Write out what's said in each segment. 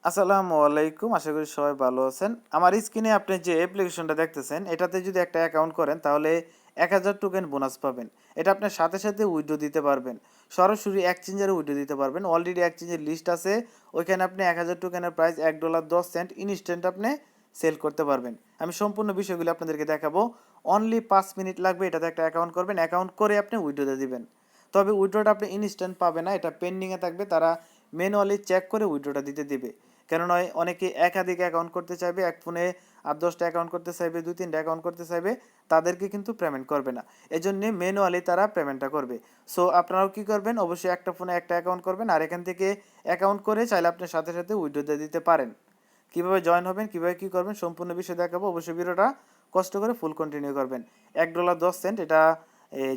আসসালামু আলাইকুম, আশা করি সবাই ভালো আছেন। আমার স্ক্রিনে আপনি যে অ্যাপ্লিকেশনটা দেখতেছেন, এটাতে যদি একটা অ্যাকাউন্ট করেন তাহলে 1000 টোকেন বোনাস পাবেন। এটা আপনার সাথে সাথে উইথড্র দিতে পারবেন, সরাসরি এক্সচেঞ্জারে উইথড্র দিতে পারবেন। অলরেডি এক্সচেঞ্জের লিস্ট আছে, ওইখানে আপনি 1000 টোকেনের প্রাইস $1.10 ইনস্ট্যান্ট আপনি সেল করতে পারবেন। আমি সম্পূর্ণ বিষয়গুলো আপনাদেরকে দেখাবো। অনলি 5 মিনিট লাগবে, এটাতে একটা অ্যাকাউন্ট করবেন, অ্যাকাউন্ট করে আপনি উইথড্র দিবেন। তবে উইথড্রটা আপনি ইনস্ট্যান্ট পাবে না, এটা পেন্ডিংয়ে থাকবে, তারা ম্যানুয়ালি চেক করে উইথড্রটা দিতে দিবে। কেননা অনেকে একাধিক অ্যাকাউন্ট করতে চাইবে, এক ফোনে 8-10টা অ্যাকাউন্ট করতে চাইবে, 2-3টা অ্যাকাউন্ট করতে চাইবে, তাদেরকে কিন্তু পেমেন্ট করবে না। এজন্য ম্যানুয়ালি তারা পেমেন্টটা করবে। সো আপনারাও কি করবেন, অবশ্যই একটা ফোনে একটা অ্যাকাউন্ট করবেন, আর এখান থেকে অ্যাকাউন্ট করে চাইলে আপনি সাথে সাথে উইথড্র দিয়ে দিতে পারেন। কীভাবে জয়েন হবেন, কীভাবে কী করবেন, সম্পূর্ণ বিষয় দেখাবো। অবশ্যই ভিডিওটা কষ্ট করে ফুল কন্টিনিউ করবেন। $1.10 এটা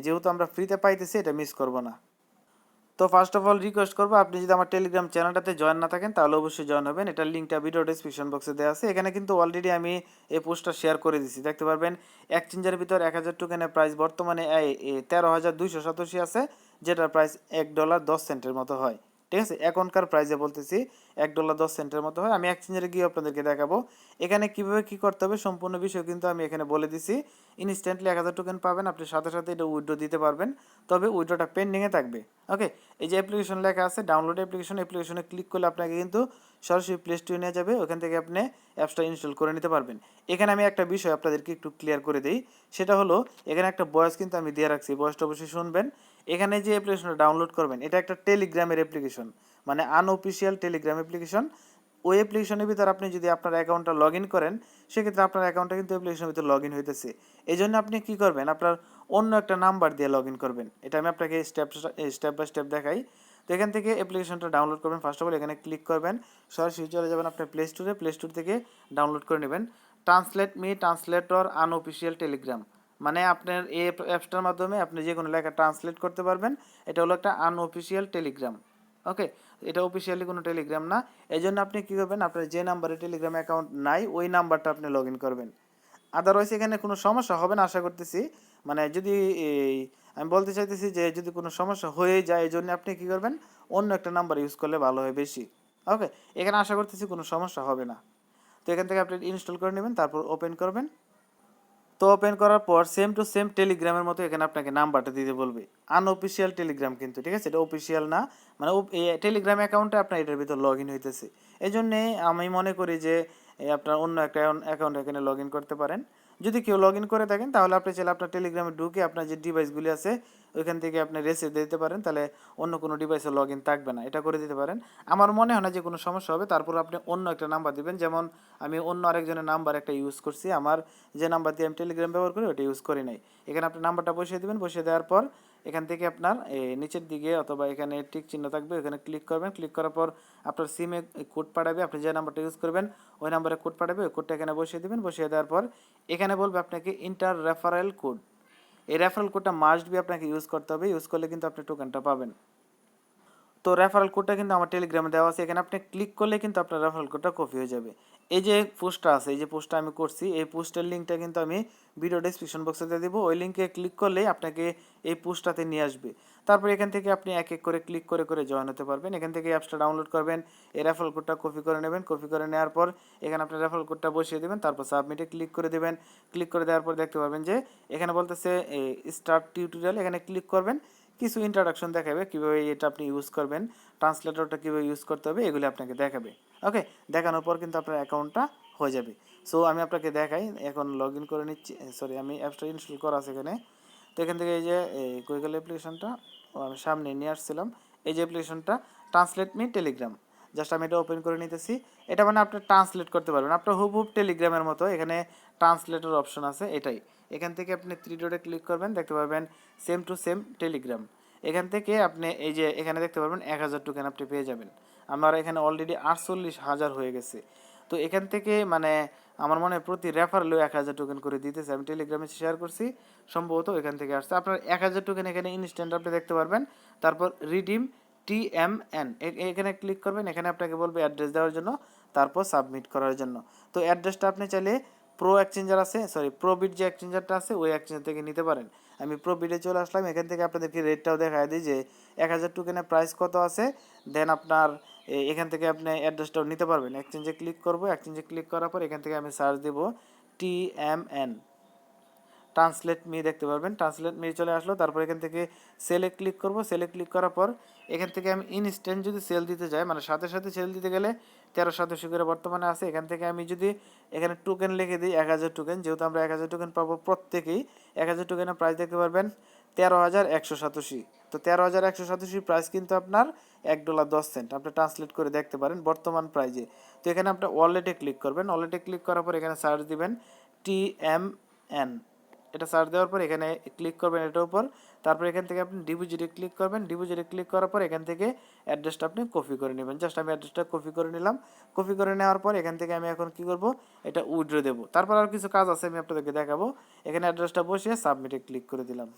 যেহেতু আমরা ফ্রিতে পাইতেছি, এটা মিস করব না। তো ফার্স্ট অফ অল রিকোয়েস্ট করবো, আপনি যদি আমার টেলিগ্রাম চ্যানেলটাতে জয়েন না থাকেন তাহলে অবশ্যই জয়েন হবেন। এটার লিঙ্কটা ভিডিও ডেসক্রিপশন বক্সে দেওয়া আছে। এখানে কিন্তু অলরেডি আমি এই পোস্টটা শেয়ার করে দিচ্ছি, দেখতে পারবেন। এক্সচেঞ্জের ভিতর 1000 টোকেনের প্রাইস বর্তমানে 13,287 আছে, যেটার প্রাইস $1.10 মতো হয়। ঠিক আছে, এখনকার প্রাইসে বলতেছি $1.10 মতো হয়। আমি এক্সচেঞ্জারে গিয়ে আপনাদেরকে দেখাবো এখানে কিভাবে কি করতে হবে, সম্পূর্ণ বিষয় কিন্তু আমি এখানে বলে দিছি। ইনস্ট্যান্টলি 1000 টোকেন পাবেন, আপনি সাথে সাথে এটা উইথড্র দিতে পারবেন, তবে উইথড্রটা পেন্ডিংয়ে থাকবে। ওকে, এই যে অ্যাপ্লিকেশন লেখা আছে ডাউনলোড অ্যাপ্লিকেশনে ক্লিক করলে আপনাকে কিন্তু সরাসরি প্লে স্টোরে নিয়ে যাবে, ওখান থেকে আপনি অ্যাপসটা ইনস্টল করে নিতে পারবেন। এখানে আমি একটা বিষয় আপনাদেরকে একটু ক্লিয়ার করে দিই, সেটা হলো এখানে একটা ভয়েস কিন্তু আমি দিয়ে রাখছি, ভয়েসটা অবশ্যই শুনবেন। এখানে যে অ্যাপ্লিকেশনটা ডাউনলোড করবেন, এটা একটা টেলিগ্রামের অ্যাপ্লিকেশন, মানে আনঅফিসিয়াল টেলিগ্রাম অ্যাপ্লিকেশন। ওই অ্যাপ্লিকেশনের ভিতর আপনি যদি আপনার অ্যাকাউন্টটা লগ ইন করেন, সেক্ষেত্রে আপনার অ্যাকাউন্টটা কিন্তু অ্যাপ্লিকেশনের ভিতর লগ ইন হইতেছে। এই জন্য আপনি কী করবেন, আপনার অন্য একটা নাম্বার দিয়ে লগ ইন করবেন। এটা আমি আপনাকে স্টেপ বাই স্টেপ দেখাই। তো এখান থেকে অ্যাপ্লিকেশনটা ডাউনলোড করবেন। ফার্স্ট অফ অল এখানে ক্লিক করবেন, সরাসরি চলে যাবেন আপনার প্লে স্টোরে, প্লে স্টোর থেকে ডাউনলোড করে নেবেন ট্রান্সলেটর আনঅফিসিয়াল টেলিগ্রাম। মানে আপনার এই অ্যাপসটার মাধ্যমে আপনি যে কোনো লেখা ট্রান্সলেট করতে পারবেন। এটা হলো একটা আনঅফিসিয়াল টেলিগ্রাম। ওকে, এটা অফিসিয়ালি কোনো টেলিগ্রাম না। এই জন্য আপনি কী করবেন, আপনার যে নাম্বারে টেলিগ্রাম অ্যাকাউন্ট নাই ওই নাম্বারটা আপনি লগ ইন করবেন। আদারওয়াইজ এখানে কোনো সমস্যা হবে না আশা করতেছি। মানে যদি এই আমি বলতে চাইতেছি যে যদি কোনো সমস্যা হয়ে যায়, এই জন্য আপনি কী করবেন, অন্য একটা নাম্বার ইউজ করলে ভালো হয় বেশি। ওকে, এখানে আশা করতেছি কোনো সমস্যা হবে না। তো এখান থেকে আপনি ইনস্টল করে নেবেন, তারপর ওপেন করবেন। তো ওপেন করার পর সেম টু সেম টেলিগ্রামের মতো এখানে আপনাকে নাম্বারটা দিতে বলবে। আনঅফিসিয়াল টেলিগ্রাম কিন্তু, ঠিক আছে, এটা অফিসিয়াল না। মানে টেলিগ্রাম অ্যাকাউন্টে আপনার এটার ভিতর লগ ইন হইতেছে। এই জন্যে আমি মনে করি যে আপনার অন্য একটা অ্যাকাউন্ট এখানে লগ ইন করতে পারেন। যদি কেউ লগ ইন করে থাকেন তাহলে আপনি চাইলে আপনার টেলিগ্রামে ঢুকে আপনার যে ডিভাইসগুলি আছে ওইখান থেকে আপনি রেসে দিতে পারেন, তাহলে অন্য কোনো ডিভাইসে লগ ইন থাকবে না, এটা করে দিতে পারেন। আমার মনে হয় না যে কোনো সমস্যা হবে। তারপর আপনি অন্য একটা নাম্বার দিবেন, যেমন আমি অন্য আরেকজনের নাম্বার একটা ইউজ করছি, আমার যে নাম্বার দিয়ে আমি টেলিগ্রাম ব্যবহার করি ওটা ইউজ করি নাই। এখানে আপনি নাম্বারটা বসিয়ে দেবেন, বসিয়ে দেওয়ার পর এখান থেকে আপনার নিচের দিকে অথবা এখানে টিক চিহ্ন থাকবে, এখানে ক্লিক করবেন। ক্লিক করার পর আপনার সিমে কোড পাঠাবে, আপনি যে নাম্বারটা ইউজ করবেন ওই নাম্বারে কোড পাঠাবে, ওই কোডটা এখানে বসিয়ে দেবেন। বসিয়ে দেওয়ার পর এখানে বলবে আপনাকে ইন্টার রেফারেল কোড। এই রেফারেল কোডটা মাস্ট বি আপনাকে ইউজ করতে হবে, ইউজ করলে কিন্তু আপনি টোকেনটা পাবেন। তো রেফারেল কোডটা কিন্তু আমার টেলিগ্রামে দেওয়া আছে, এখানে আপনি ক্লিক করলে কিন্তু আপনার রেফারেল কোডটা কপি হয়ে যাবে। এই যে পোস্টটা আছে, এই যে পোস্টটা আমি করছি, এই পোস্টের লিঙ্কটা কিন্তু আমি ভিডিও ডেসক্রিপশন বক্সে দিয়ে দেবো। ওই লিঙ্কে ক্লিক করলেই আপনাকে এই পোস্টটাতে নিয়ে আসবে। তারপর এখান থেকে আপনি এক এক করে ক্লিক করে করে জয়েন হতে পারবেন। এখান থেকে অ্যাপসটা ডাউনলোড করবেন, এই রেফারেল কোডটা কপি করে নেবেন। কপি করে নেওয়ার পর এখানে আপনার রেফারেল কোডটা বসিয়ে দেবেন, তারপর সাবমিটে ক্লিক করে দেবেন। ক্লিক করে দেওয়ার পর দেখতে পাবেন যে এখানে বলতেছে স্টার্ট টিউটোরিয়াল, এখানে ক্লিক করবেন। কিছু ইন্ট্রোডাকশন দেখাবে কীভাবে এটা আপনি ইউজ করবেন, ট্রান্সলেটরটা কীভাবে ইউজ করতে হবে এগুলি আপনাকে দেখাবে। ওকে, দেখানোর পর কিন্তু আপনার অ্যাকাউন্টটা হয়ে যাবে। সো আমি আপনাকে দেখাই, এখন লগ ইন করে নিচ্ছি। সরি, আমি অ্যাপসটা ইনস্টল করা আছে এখানে। তো এখান থেকে এই যে গুগল অ্যাপ্লিকেশনটা আমি সামনে নিয়ে আসছিলাম, এই যে অ্যাপ্লিকেশনটা ট্রান্সলেট মি টেলিগ্রাম, জাস্ট আমি এটা ওপেন করে নিতেছি। এটা মানে আপনি ট্রান্সলেট করতে পারবেন আপনার হুবহুব টেলিগ্রামের মতো। এখানে ট্রান্সলেটর অপশন আছে, এটাই। এখান থেকে আপনি থ্রি ডটে ক্লিক করবেন, দেখতে পারবেন সেম টু সেম টেলিগ্রাম। এখান থেকে আপনি এই যে এখানে দেখতে পারবেন 1000 টোকেন আপনি পেয়ে যাবেন। আমার এখানে অলরেডি 48,000 হয়ে গেছে। তো এখান থেকে মানে আমার মনে হয় প্রতি রেফারেলেও 1000 টোকেন করে দিতেছে। আমি টেলিগ্রামে শেয়ার করছি, সম্ভবত এখান থেকে আসছে। আপনার 1000 টোকেন এখানে ইনস্ট্যান্ট আপনি দেখতে পারবেন। তারপর রিডিম TMN, এখানে ক্লিক করবেন। এখানে আপনাকে বলবে অ্যাড্রেস দেওয়ার জন্য, তারপর সাবমিট করার জন্য। তো অ্যাড্রেসটা আপনি চাইলে প্রো এক্সচেঞ্জার আছে, সরি প্রোবিট যে এক্সচেঞ্জারটা আছে ওই এক্সচেঞ্জার থেকে নিতে পারেন। আমি প্রোবিটে চলে আসলাম। এখান থেকে আপনাদেরকে রেটটাও দেখায় দিই যে 1000 টোকেনের প্রাইস কত আছে, দেন আপনার এখান থেকে আপনি অ্যাড্রেসটাও নিতে পারবেন। এক্সচেঞ্জে ক্লিক করব, এক্সচেঞ্জে ক্লিক করার পর এখান থেকে আমি সার্চ দেব TMN, ট্রান্সলেট মি দেখতে পারবেন, ট্রান্সলেট মি চলে আসলো। তারপর এখান থেকে সেলে ক্লিক করব, সেলে ক্লিক করার পর এখান থেকে আমি ইনস্ট্যান্ট যদি সেল দিতে যাই, মানে সাথে সাথে সেল দিতে গেলে 1300 করে বর্তমানে আছে। এখান থেকে আমি যদি এখানে টোকেন লিখে দিই 1000 টোকেন, যেহেতু আমরা 1000 টোকেন পাবো প্রত্যেকেই, 1000 টোকেনের প্রাইস দেখতে পারবেন 13,187। তো 13,187 প্রাইস কিন্তু আপনার $1.10। আপনি ট্রান্সলেট করে দেখতে পারেন বর্তমান প্রাইজে। তো এখানে আপনার ওয়ালেটে ক্লিক করবেন, ওয়ালেটে ক্লিক করার পর এখানে সার্চ দিবেন TMN, এটা সার্চ দেওয়ার পর এখানে ক্লিক করবেন এটার উপর। তারপর এখান থেকে আপনি ডিপোজিটে ক্লিক করবেন, ডিপোজিটে ক্লিক করার পর এখান থেকে অ্যাড্রেসটা আপনি কপি করে নেবেন। জাস্ট আমি অ্যাড্রেসটা কপি করে নিলাম। কপি করে নেওয়ার পর এখান থেকে আমি এখন কি করব, এটা উইথড্র দেবো। তারপর আর কিছু কাজ আছে আমি আপনাদেরকে দেখাবো। এখানে অ্যাড্রেসটা বসিয়ে সাবমিটে ক্লিক করে দিলাম।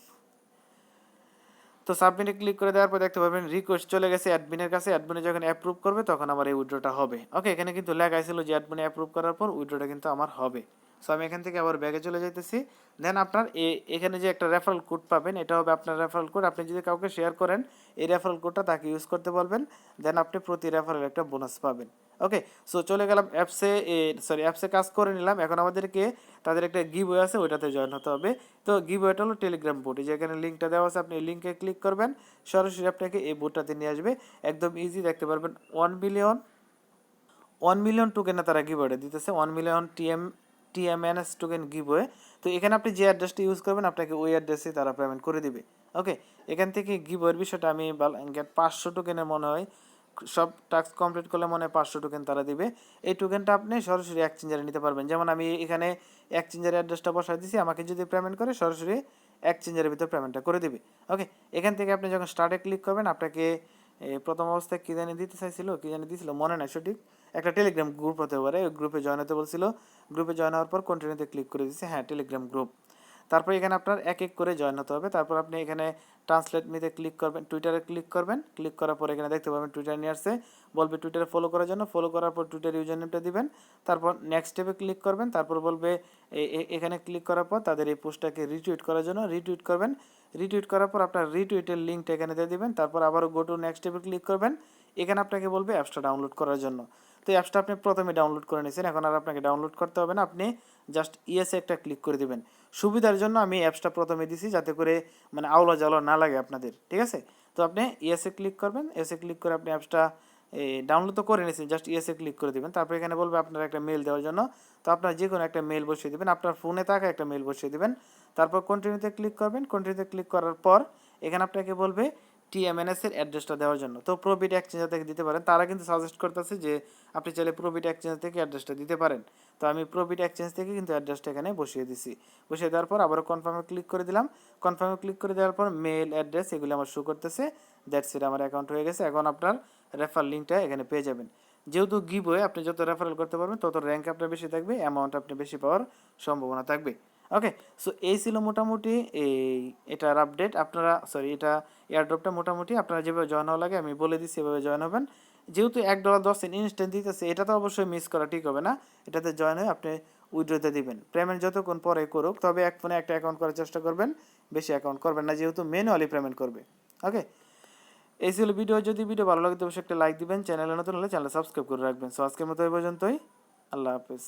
তো সাবমিটে ক্লিক করে দেওয়ার পর দেখতে পাবেন রিকোয়েস্ট চলে গেছে অ্যাডমিনের কাছে। অ্যাডমিনে যখন অ্যাপ্রুভ করবে তখন আমার এই উইথড্রটা হবে। ওকে, এখানে কিন্তু লেখা ছিল যে অ্যাডমিনে অ্যাপ্রুভ করার পর উইথড্রটা কিন্তু আমার হবে। সো আমি এখান থেকে আবার ব্যাগে চলে যাইতেছি। দেন আপনার এখানে যে একটা রেফারেল কোড পাবেন, এটা হবে আপনার রেফারেল কোড। আপনি যদি কাউকে শেয়ার করেন এই রেফারেল কোডটা তাকে ইউজ করতে বলবেন, দেন আপনি প্রতি রেফারেল একটা বোনাস পাবেন। ওকে, সো চলে গেলাম অ্যাপসে, অ্যাপসে কাজ করে নিলাম। এখন আমাদেরকে তাদের একটা গিভওয়ে আছে, ওইটাতে জয়েন হতে হবে। তো গিভওয়েটা হলো টেলিগ্রাম বোট, যেখানে লিঙ্কটা দেওয়া আছে, আপনি এই লিঙ্কে ক্লিক করবেন, সরাসরি আপনাকে এই বোটটাতে নিয়ে আসবে। একদম ইজি, দেখতে পারবেন 1 মিলিয়ন টোকেনে তারা গিভওয়ে দিতেছে, 1 মিলিয়ন TMNS টোকেন গিভওয়ে। তো এখানে আপনি যে অ্যাড্রেসটা ইউজ করবেন আপনাকে ওই অ্যাড্রেসে তারা পেমেন্ট করে দিবে। ওকে, এখান থেকে গিভওয়ের বিষয়টা আমি 500 টোকেনের মনে হয়, সব টাস্ক কমপ্লিট করলে মনে হয় 500 টোকেন তারা দিবে। এই টোকেনটা আপনি সরাসরি এক্সচেঞ্জারে নিতে পারবেন। যেমন আমি এখানে এক্সচেঞ্জারের অ্যাড্রেসটা বসাই দিছি, আমাকে যদি পেমেন্ট করে সরাসরি এক্সচেঞ্জারের ভিতর পেমেন্টটা করে দিবে। ওকে, এখান থেকে আপনি যখন স্টার্টে ক্লিক করবেন আপনাকে প্রথম অবস্থায় কী জানি দিতে চাইছিল, কী জানি দিয়েছিল মনে নাই সঠিক, একটা টেলিগ্রাম গ্রুপ হতে পারে, ওই গ্রুপে জয়েন হতে বলছিল। গ্রুপে জয়েন হওয়ার পর কন্টিনিউতে ক্লিক করে দিচ্ছি, হ্যাঁ টেলিগ্রাম গ্রুপ। তারপর এখানে আপনার এক এক করে জয়েন হতে হবে। তারপর আপনি এখানে ট্রান্সলেট মিতে ক্লিক করবেন, টুইটারে ক্লিক করবেন, ক্লিক করার পর এখানে দেখতে পাবেন টুইটার নিয়ে আসছে, বলবে টুইটারে ফলো করার জন্য। ফলো করার পর টুইটার ইউজার নেমটা দিবেন, তারপর নেক্সট স্টেপে ক্লিক করবেন। তারপর বলবে এখানে ক্লিক করার পর তাদের এই পোস্টটাকে রিটুইট করার জন্য রিটুইট করবেন। রিটুইট করার পর আপনার রিটুইটের লিঙ্কটা এখানে দিয়ে দিবেন। তারপর আবারও গো টু নেক্সট স্টেপে ক্লিক করবেন। এখানে আপনাকে বলবে অ্যাপসটা ডাউনলোড করার জন্য। তো এই অ্যাপসটা আপনি প্রথমে ডাউনলোড করে নিয়েছেন, এখন আর আপনাকে ডাউনলোড করতে হবে না, আপনি জাস্ট ইয়েসে একটা ক্লিক করে দেবেন। সুবিধার জন্য আমি অ্যাপসটা প্রথমে দিছি, যাতে করে মানে আওলা জ্বালা না লাগে আপনাদের, ঠিক আছে? তো আপনি ইয়েসে ক্লিক করবেন, ইয়েসে ক্লিক করে আপনি অ্যাপসটা ডাউনলোড তো করে নিয়েছেন, জাস্ট ইয়েসে ক্লিক করে দেবেন। তারপর এখানে বলবে আপনার একটা মেল দেওয়ার জন্য, তো আপনার যে কোনো একটা মেল বসিয়ে দেবেন, আপনার ফোনে থাকা একটা মেল বসিয়ে দেবেন। তারপর কন্টিনিউতে ক্লিক করবেন, কন্টিনিউতে ক্লিক করার পর এখানে আপনাকে বলবে TMNS এর অ্যাড্রেসটা দেওয়ার জন্য। তো প্রোবিট এক্সচেঞ্জার থেকে দিতে পারেন, তারা কিন্তু সাজেস্ট করতেছে যে আপনি চাইলে প্রোবিট এক্সচেঞ্জ থেকে অ্যাড্রেসটা দিতে পারেন। তো আমি প্রোবিট এক্সচেঞ্জ থেকে কিন্তু অ্যাড্রেসটা এখানে বসিয়ে দিছি। বসিয়ে দেওয়ার পর আবারও কনফার্মে ক্লিক করে দিলাম। কনফার্মে ক্লিক করে দেওয়ার পর মেল অ্যাড্রেস এগুলো আমার শো করতেছে, দ্যাটস ইট, আমার অ্যাকাউন্ট হয়ে গেছে। এখন আপনার রেফার লিঙ্কটা এখানে পেয়ে যাবেন। যেহেতু গিভওয়ে, আপনি যত রেফারেল করতে পারবেন তত র্যাঙ্ক আপনার বেশি থাকবে, অ্যামাউন্ট আপনি বেশি পাওয়ার সম্ভাবনা থাকবে। ওকে, সো এই ছিল মোটামুটি এটার আপডেট। আপনারা এটা এয়ারড্রপটা মোটামুটি আপনারা যেভাবে জয়েন হওয়া লাগে আমি বলে দিচ্ছি, এভাবে জয়েন হবেন। যেহেতু $1.10 ইনস্ট্যান্ট দিতেছে, এটা তো অবশ্যই মিস করা ঠিক হবে না। এটাতে জয়েন হয়ে আপনি উইথড্রতে দিবেন, পেমেন্ট যতক্ষণ পরে করুক, তবে এক ফোনে একটা অ্যাকাউন্ট করার চেষ্টা করবেন, বেশি অ্যাকাউন্ট করবেন না, যেহেতু ম্যানুয়ালি পেমেন্ট করবে। ওকে, এই ছিল ভিডিও। যদি ভিডিও ভালো লাগে তো অবশ্যই একটা লাইক দিবেন, চ্যানেলে নতুন হলে চ্যানেল সাবস্ক্রাইব করে রাখবেন। সো আজকের মতো এই পর্যন্তই, আল্লাহ হাফেজ।